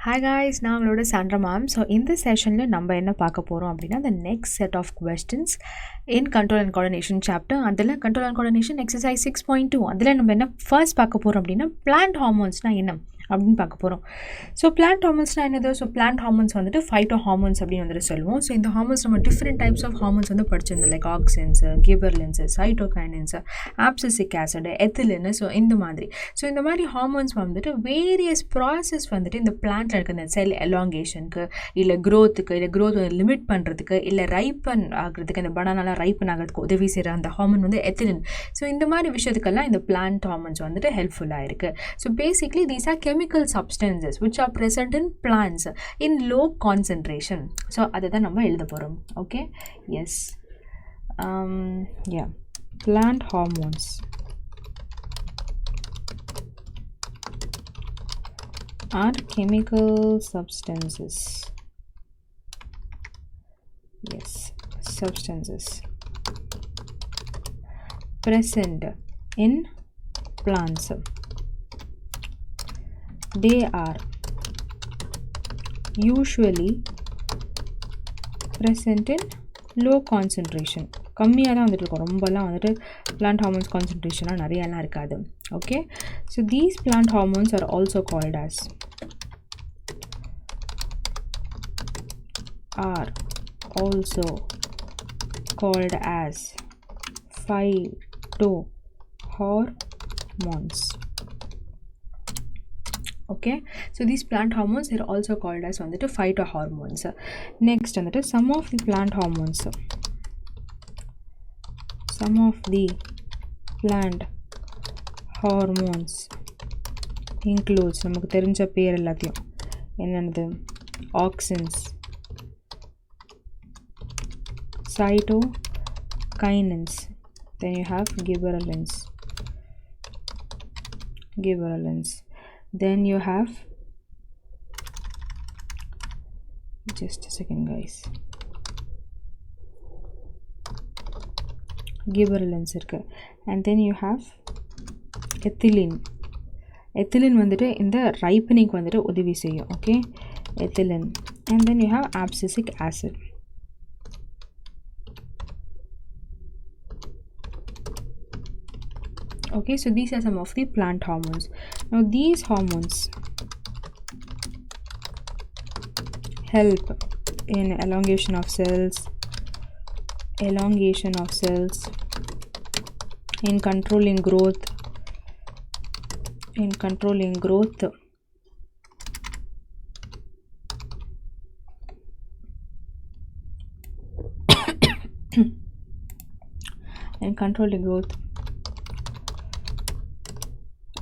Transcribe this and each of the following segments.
Hi guys, நான் உங்களோட Sandra Ma'am. So இந்த செஷன்ல நம்ம என்ன பார்க்க போறோம் அப்படினா the next set of questions in control and coordination chapter. அதுல control and coordination exercise 6.2. அதுல நம்ம என்ன first பார்க்க போறோம் அப்படினா plant hormonesனா என்ன அப்படின்னு பார்க்க போறோம். So plant hormonesனா என்னது? So plant hormones வந்துட்டு phytohormones அப்படி வந்து சொல்லுவோம். So இந்த hormones நம்ம different types of hormones வந்து படிச்சிருந்தோம், like auxins, gibberellins, cytokinins, abscisic acid, ethylene. So இந்த மாதிரி. So இந்த மாதிரி hormones வந்துட்டு various process வந்துட்டு இந்த plantல இருக்க இந்த cell elongationக்கு இல்ல growthக்கு இல்ல growth limit பண்றதுக்கு இல்ல ripen ஆகிறதுக்கு இந்த banana ripen ஆகிறதுக்கு உதவி செய்யற அந்த ஹார்மோன் வந்து ethylene. So இந்த மாதிரி விஷயத்துக்கெல்லாம் இந்த plant hormones வந்துட்டு ஹெல்ப்ஃபுல்லா இருக்கு. So basically these are chemical substances which are present in plants in low concentration. So adha நம்ம எழுத போறோம். Okay, yes, yeah, plant hormones are chemical substances, yes, substances present in plants. They are usually present in low concentration. கம்மியாக தான் வந்துட்டு இருக்கும், ரொம்பலாம் வந்துட்டு plant hormones concentration நிறையலாம் இருக்காது. Okay, so these plant hormones are also called as phytohormones. Okay, so these plant hormones are also called as வந்துட்டு phytohormones. Next வந்துட்டு some of the plant hormones includes, நமக்கு தெரிஞ்ச பேர் எல்லாத்தையும் என்னது, auxins, cytokinins, then you have gibberellins, then you have, just a second guys, gibberellins இருக்கு, and then you have ethylene வந்துட்டு இந்த ripening வந்துட்டு உதவி செய்யும். Okay, ethylene, and then you have abscisic acid. Okay, so these are some of the plant hormones. Now these hormones help in elongation of cells, in controlling growth, and controlling growth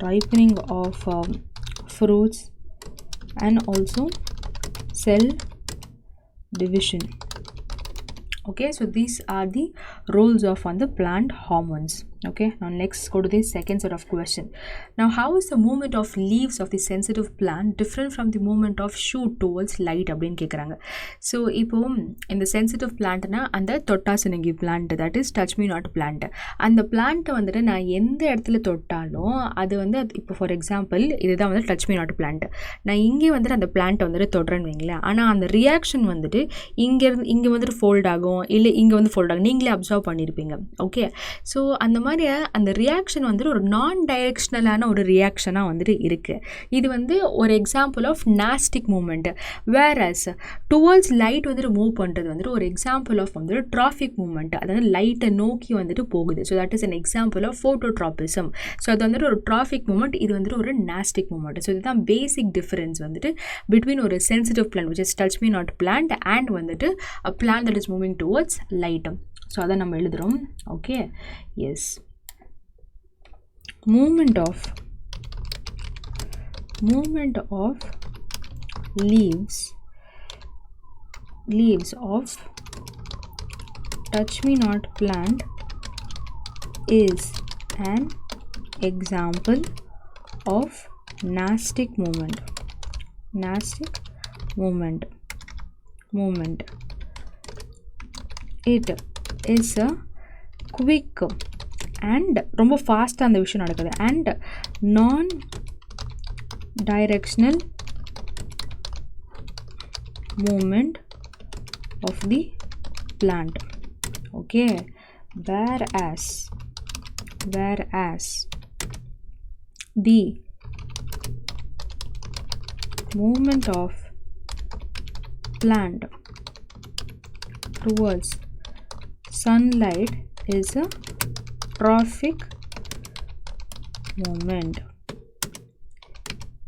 ripening of fruits, and also cell division. Okay, so these are the roles of on the plant hormones. Okay, now next go to the second set of question. Now how is the movement of leaves of the sensitive plant different from the movement of shoot towards light அப்படினு கேக்குறாங்க. So இப்போ இந்த sensitive plantனா அந்த தொட்டாசினங்கி plant, that is touch me not plant. அந்த plant வந்துட்டு நான் எந்த இடத்துல தொட்டாலும் அது வந்து இப்போ ஃபார் எக்ஸாம்பிள் இதுதான் வந்து touch me not plant. நான் இங்கே வந்துட்டு அந்த plant வந்துட்டு தொடுறேன்னு வைங்களேன், ஆனால் அந்த ரியாக்ஷன் வந்துட்டு இங்கே வந்துட்டு ஃபோல்ட் ஆகும் இல்லை இங்கே வந்து ஃபோல்ட் ஆகும், நீங்களே அப்சர்வ் பண்ணியிருப்பீங்க. ஓகே, ஸோ அந்த மாதிரி அந்த ரியாக்ஷன் வந்துட்டு ஒரு நான் டைரெக்ஷனலான ஒரு ரியாக்ஷனாக வந்துட்டு இருக்குது. இது வந்து ஒரு எக்ஸாம்பிள் ஆஃப் நாஸ்டிக் மூமெண்ட். வேரஸ் டுவர்ட்ஸ் லைட் வந்துட்டு மூவ் பண்ணுறது வந்துட்டு ஒரு எக்ஸாம்பிள் ஆஃப் வந்துட்டு ட்ராஃபிக் மூமெண்ட், அதாவது லைட்டை நோக்கி வந்துட்டு போகுது. So that is an example of phototropism. So அது வந்துட்டு ஒரு ட்ராஃபிக் மூமெண்ட், இது வந்துட்டு ஒரு நாஸ்டிக் மூமெண்ட். ஸோ இதுதான் பேசிக் டிஃபரன்ஸ் வந்துட்டு பிட்வீன் ஒரு sensitive plant which is touch me not plant and வந்துட்டு a plant that is moving towards light. So அதை நம்ம எழுதுகிறோம். Okay, yes, movement of leaves of touch me not plant is an example of nastic movement. It is a quick and ரொம்ப ஃபாஸ்ட்டாக அந்த விஷயம் நடக்குது and non directional movement of the plant. Okay, whereas the movement of plant towards sunlight is a trophic movement.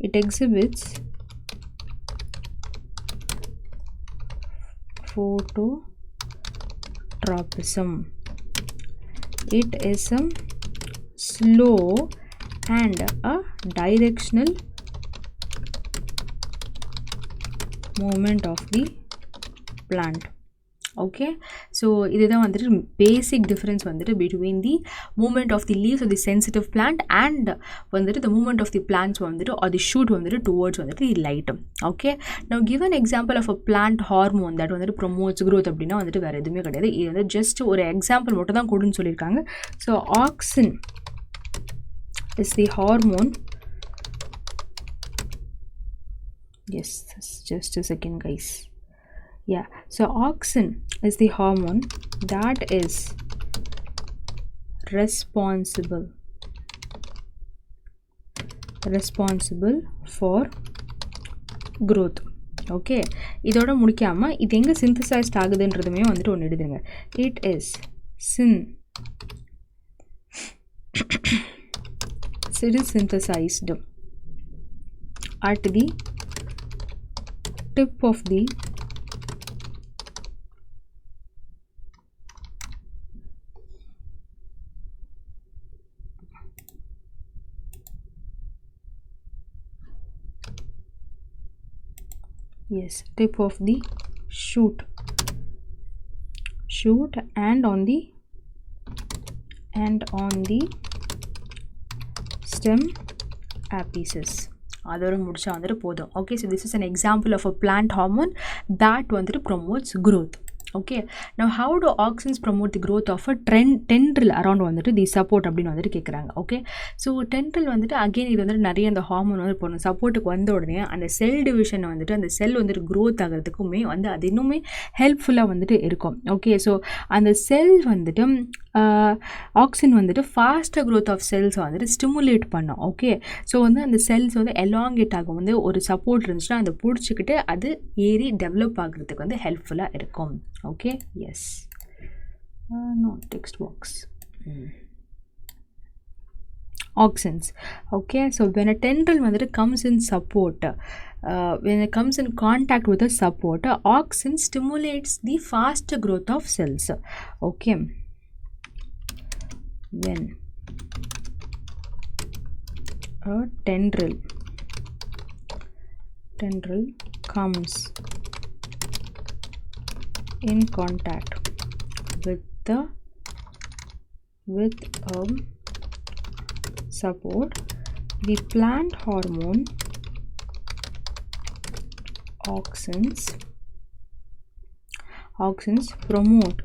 It exhibits phototropism. It is a slow and a directional movement of the plant. Okay, so இதுதான் வந்துட்டு basic difference வந்துட்டு between the movement of the leaves of the sensitive plant and வந்துட்டு the movement of the plants வந்துட்டு or the shoot வந்துட்டு towards வந்துட்டு the light. Okay, now give an example of a plant hormone that வந்துட்டு promotes growth அப்படின்னா வந்துட்டு வேற எதுவுமே கிடையாது. இது வந்து just ஒரு எக்ஸாம்பிள் மட்டும் தான் கொடுன்னு சொல்லியிருக்காங்க. So auxin is the hormone. Yes, just a second guys. Yeah, so auxin is the hormone that is responsible for growth. Okay, இதோட முடிக்காம இது எங்க synthesized ஆகுதுன்றதுமே வந்துட்டு ஒன்னு எழுதுங்க. It is synthesized at the tip of the tip of the shoot and on the stem apices. அதோட முடிச்சா வந்துட்டு போதும். Okay, so this is an example of a plant hormone that வந்துட்டு promotes growth. Okay, now how do auxins promote the growth of a tendril around வந்துட்டு the support அப்படின்னு வந்துட்டு கேட்குறாங்க. Okay, so tendril வந்துட்டு அகெயின் இது வந்துட்டு நிறைய அந்த ஹார்மோன் வந்து போகணும் சப்போர்ட்டுக்கு வந்த உடனே அந்த செல் டிவிஷனை வந்துட்டு அந்த செல் வந்துட்டு க்ரோத் ஆகிறதுக்குமே வந்து அது இன்னுமே ஹெல்ப்ஃபுல்லாக வந்துட்டு இருக்கும். ஓகே, ஸோ அந்த செல் வந்துட்டு ஆக்சின் வந்துட்டு ஃபாஸ்ட்டாக க்ரோத் ஆஃப் செல்ஸை வந்துட்டு ஸ்டிமுலேட் பண்ணோம். ஓகே, ஸோ வந்து அந்த செல்ஸ் வந்து எலாங்கேட் ஆகும் வந்து ஒரு சப்போர்ட் இருந்துச்சுன்னா அதை பிடிச்சிக்கிட்டு அது ஏறி டெவலப் ஆகிறதுக்கு வந்து ஹெல்ப்ஃபுல்லாக இருக்கும். Okay, yes, no text box. Auxins. Okay, so when a tendril வந்துட்டு comes in support, when it comes in contact with a support, auxin stimulates the faster growth of cells. Okay, when a tendril comes in contact with a support, the plant hormone auxins promote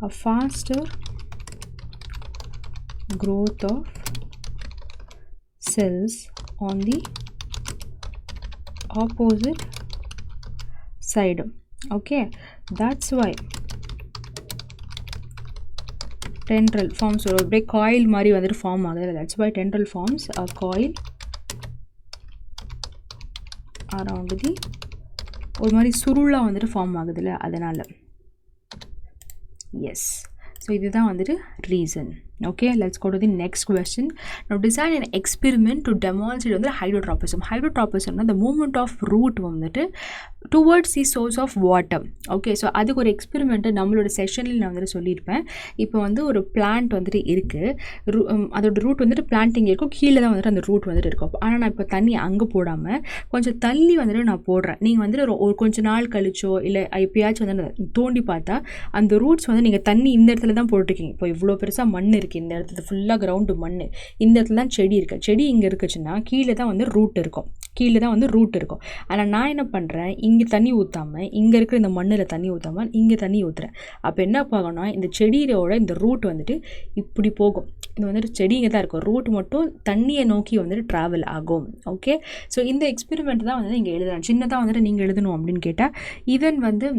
a faster growth of cells on the opposite side. Okay, that's why tendril forms ஒரு break coil மாதிரி வந்துட்டு form ஆகுது. That's why tendril forms a coil around the ஒரு மாதிரி சுருளா வந்துட்டு form ஆகுதுல அதனால. Yes, so இதுதான் வந்துட்டு reason. Okay, let's go to the next question. Now design an experiment to demonstrate the hydrotropism. Hydrotropism is the movement of root வந்துட்டு towards the source of water. Okay, so அதுக்கு ஒரு experiment நம்மளோட செஷனில் நான் வந்துட்டு சொல்லியிருப்பேன். இப்போ வந்து ஒரு பிளான்ட் வந்துட்டு இருக்குது, அதோட ரூட் வந்துட்டு பிளான்ட் இங்கே இருக்கும், கீழே தான் வந்துட்டு அந்த ரூட் வந்துட்டு இருக்கும். ஆனால் நான் இப்போ தண்ணி அங்கே போடாமல் கொஞ்சம் தள்ளி வந்துட்டு நான் போடுறேன். நீங்கள் வந்துட்டு ஒரு கொஞ்சம் நாள் கழிச்சோ இல்லை எப்பயாச்சும் வந்து தோண்டி பார்த்தா அந்த ரூட்ஸ் வந்து நீங்கள் தண்ணி இந்த இடத்துல தான் போட்டிருக்கீங்க. இப்போ இவ்வளோ பெருசாக மண் இருக்குது, இந்த இடத்துல ஃபுல்லாக கிரவுண்டு மண், இந்த இடத்துல தான் செடி இருக்குது. செடி இங்கே இருக்குச்சுன்னா கீழே தான் வந்து ரூட் இருக்கும், ஆனால் நான் என்ன பண்ணுறேன், இங்கே தண்ணி ஊற்றாமல் இங்கே இருக்கிற இந்த மண்ணில் தண்ணி ஊற்றாமல் இங்கே தண்ணி ஊற்றுறேன். அப்போ என்ன பார்க்கணும், இந்த செடியோட இந்த ரூட் வந்துட்டு இப்படி போகும், இது வந்துட்டு செடி இங்கே தான் இருக்கும், ரூட் மட்டும் தண்ணியை நோக்கி வந்துட்டு ட்ராவல் ஆகும். ஓகே, ஸோ இந்த எக்ஸ்பெரிமெண்ட் தான் வந்து நீங்கள் எழுதலாம். சின்னதாக வந்துட்டு நீங்கள் எழுதணும் அப்படின்னு கேட்டால், ஈவன் வந்து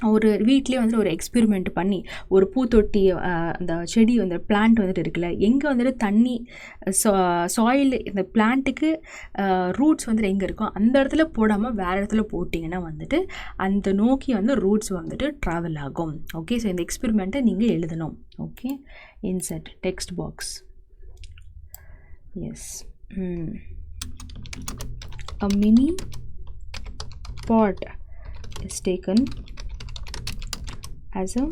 ஒரு வீட்லேயே வந்துட்டு ஒரு எக்ஸ்பெரிமெண்ட் பண்ணி ஒரு பூத்தொட்டி அந்த செடி வந்து பிளான்ட் வந்துட்டு இருக்குல்ல, எங்கே வந்துட்டு தண்ணி சாயில் இந்த பிளான்ட்டுக்கு ரூட்ஸ் வந்துட்டு எங்கே இருக்கும் அந்த இடத்துல போடாமல் வேறு இடத்துல போட்டிங்கன்னா வந்துட்டு அந்த நோக்கி வந்து ரூட்ஸ் வந்துட்டு ட்ராவல் ஆகும். ஓகே, ஸோ இந்த எக்ஸ்பெரிமெண்ட்டை நீங்கள் எழுதணும். Okay, insert text box. Yes, a mini pot is taken as a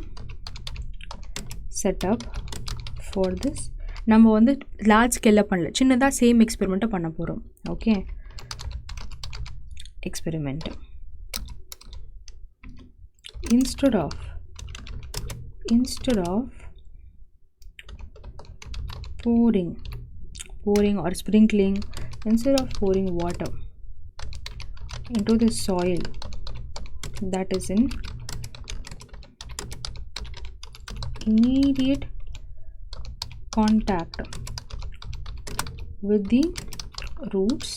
setup for this. நம்ம வந்து லார்ஜ் ஸ்கேலில் பண்ணல, சின்னதாக சேம் எக்ஸ்பெரிமெண்ட்டை பண்ண போகிறோம். Okay, experiment instead of pouring or sprinkling, instead of pouring water into the soil that is in immediate contact with the roots,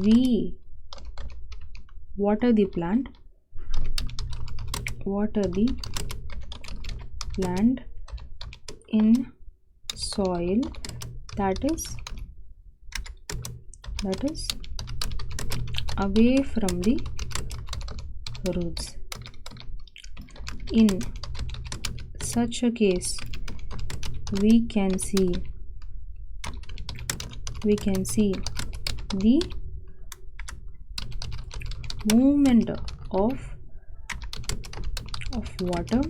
we water the plant in soil that is away from the roots. In such a case, we can see the movement of water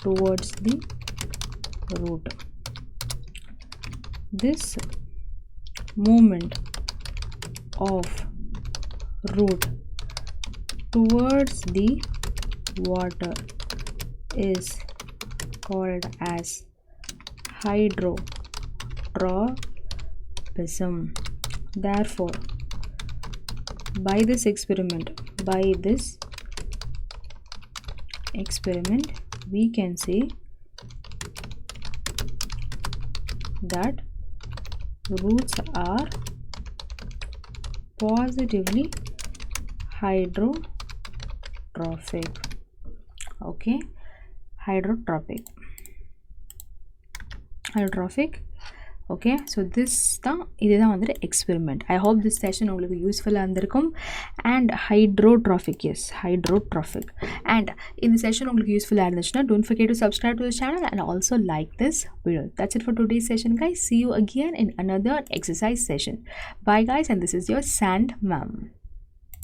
towards the root. This movement of root towards the water is called as hydrotropism. Therefore, by this experiment, we can say that roots are positively hydrotrophic. Okay, hydrotrophic. Okay, so இதுதான் வந்துட்டு experiment. I hope this session உங்களுக்கு யூஸ்ஃபுல்லாக இருந்திருக்கும். And hydrotropic, yes hydrotropic. And இந்த session உங்களுக்கு யூஸ்ஃபுல்லாக இருந்துச்சுன்னா don't forget to subscribe to the channel and also like this video. That's it for today's session, guys. See you again in another exercise session. Bye guys, and this is your Sandra Ma'am.